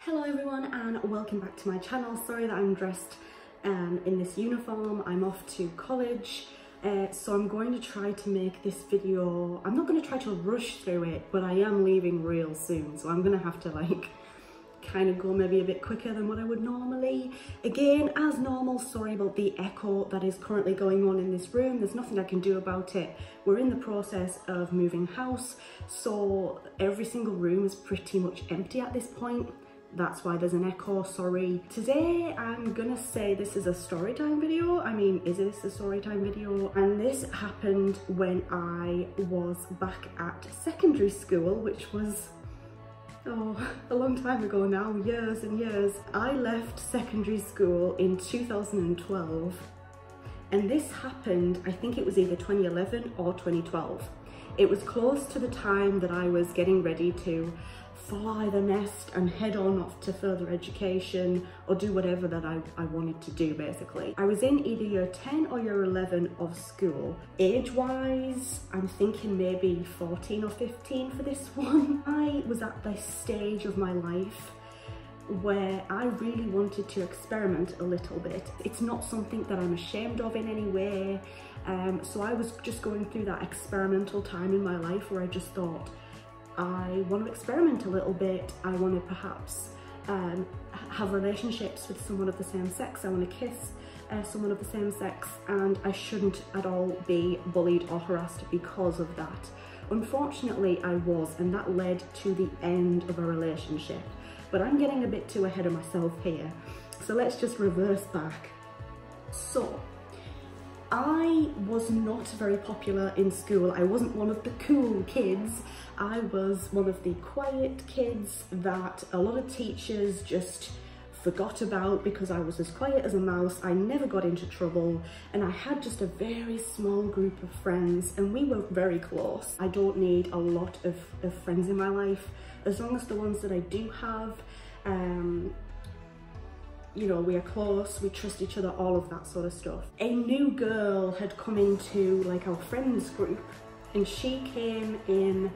Hello everyone and welcome back to my channel. Sorry that I'm dressed in this uniform. I'm off to college, so I'm going to try to make this video. I'm not going to try to rush through it, but I am leaving real soon, so I'm going to have to kind of go maybe a bit quicker than what I would normally. Again, as normal, sorry about the echo that is currently going on in this room. There's nothing I can do about it. We're in the process of moving house, so every single room is pretty much empty at this point. That's why there's an echo, sorry. Today I'm gonna say this is a story time video. I mean, is this a story time video? And this happened when I was back at secondary school, which was, a long time ago now, years and years. I left secondary school in 2012, and this happened, I think it was either 2011 or 2012. It was close to the time that I was getting ready to fly the nest and head on off to further education or do whatever that I wanted to do, basically. I was in either year 10 or year 11 of school. Age-wise, I'm thinking maybe 14 or 15 for this one. I was at this stage of my life where I really wanted to experiment a little bit. It's not something that I'm ashamed of in any way. So I was just going through that experimental time in my life where I just thought, I want to experiment a little bit. I want to perhaps have relationships with someone of the same sex. I want to kiss someone of the same sex, and I shouldn't at all be bullied or harassed because of that. Unfortunately, I was, and that led to the end of a relationship. But I'm getting a bit too ahead of myself here. So let's just reverse back. So, I was not very popular in school. I wasn't one of the cool kids. I was one of the quiet kids that a lot of teachers just forgot about because I was as quiet as a mouse. I never got into trouble, and I had just a very small group of friends, and we were very close. I don't need a lot of friends in my life. As long as the ones that I do have, you know, we are close, we trust each other, all of that sort of stuff. A new girl had come into our friends group, and she came in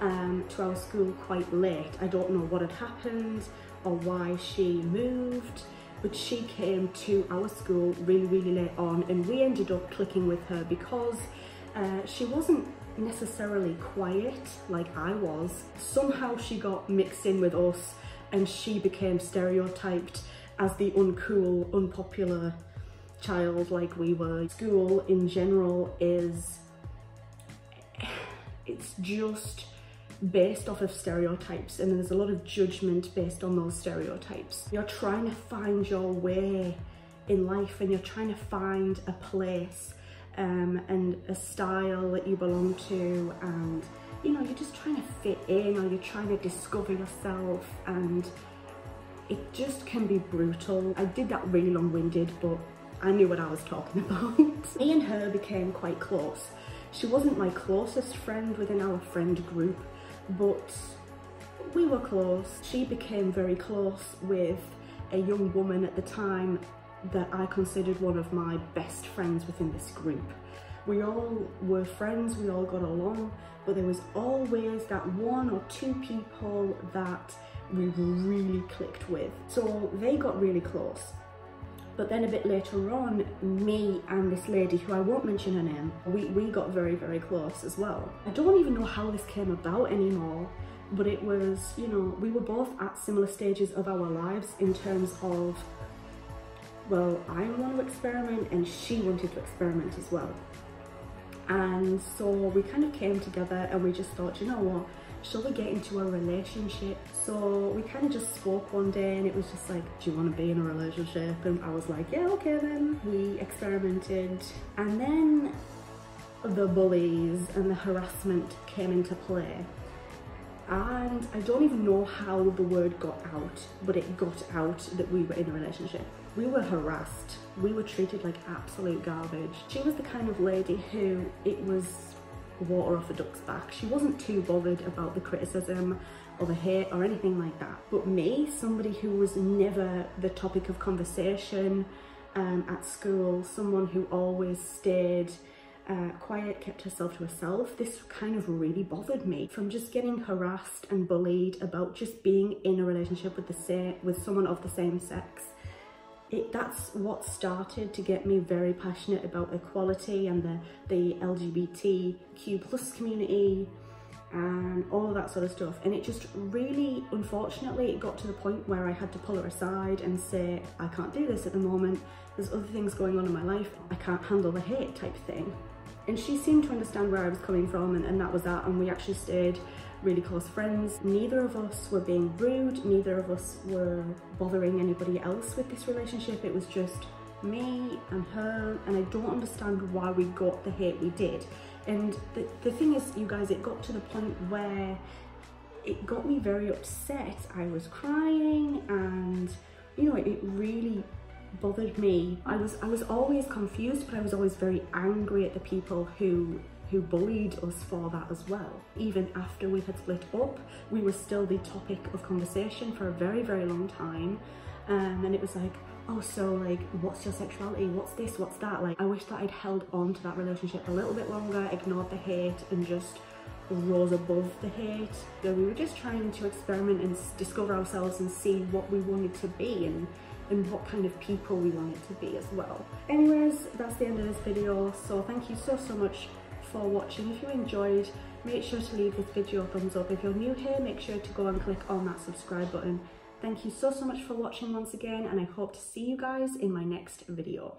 to our school quite late. I don't know what had happened or why she moved, but she came to our school really late on, and we ended up clicking with her because she wasn't necessarily quiet like I was. Somehow she got mixed in with us, and she became stereotyped as the uncool, unpopular child like we were. School in general it's just based off of stereotypes, and there's a lot of judgment based on those stereotypes. You're trying to find your way in life, and you're trying to find a place and a style that you belong to, and you know, you're just trying to fit in, or you're trying to discover yourself, and it just can be brutal. I did that really long-winded, but I knew what I was talking about. Me and her became quite close. She wasn't my closest friend within our friend group, but we were close. She became very close with a young woman at the time that I considered one of my best friends within this group. We all were friends, we all got along, but there was always that one or two people that we really clicked with. So they got really close. But then a bit later on, me and this lady, who I won't mention her name, we got very close as well. I don't even know how this came about anymore, but it was, you know, we were both at similar stages of our lives in terms of, well, I want to experiment and she wanted to experiment as well. And so we kind of came together and we just thought, you know what, shall we get into a relationship? So we kind of just spoke one day, and it was just like, do you want to be in a relationship? And I was like, yeah, okay then. We experimented, and then the bullies and the harassment came into play. And I don't even know how the word got out, but it got out that we were in a relationship. We were harassed. We were treated like absolute garbage. She was the kind of lady who it was water off a duck's back. She wasn't too bothered about the criticism or the hate or anything like that. But me, somebody who was never the topic of conversation at school, someone who always stayed quiet, kept herself to herself. This kind of really bothered me, from just getting harassed and bullied about just being in a relationship with someone of the same sex. That's what started to get me very passionate about equality and the LGBTQ plus community and all of that sort of stuff. And it just really, unfortunately, it got to the point where I had to pull her aside and say, I can't do this at the moment, there's other things going on in my life, I can't handle the hate type thing. And she seemed to understand where I was coming from, and that was that, and we actually stayed really close friends. Neither of us were being rude, neither of us were bothering anybody else with this relationship. It was just me and her, and I don't understand why we got the hate we did. And the thing is, you guys, it got to the point where it got me very upset. I was crying, and you know, it really bothered me. I was always confused, but I was always very angry at the people who bullied us for that as well. Even after we had split up, we were still the topic of conversation for a very, very long time. And it was like, oh, so like, what's your sexuality? What's this? What's that? Like, I wish that I'd held on to that relationship a little bit longer, ignored the hate, and just rose above the hate. So we were just trying to experiment and discover ourselves and see what we wanted to be and what kind of people we wanted to be as well. Anyways, that's the end of this video. So thank you so much for watching. If you enjoyed, make sure to leave this video a thumbs up. If you're new here, make sure to go and click on that subscribe button. Thank you so much for watching once again, and I hope to see you guys in my next video.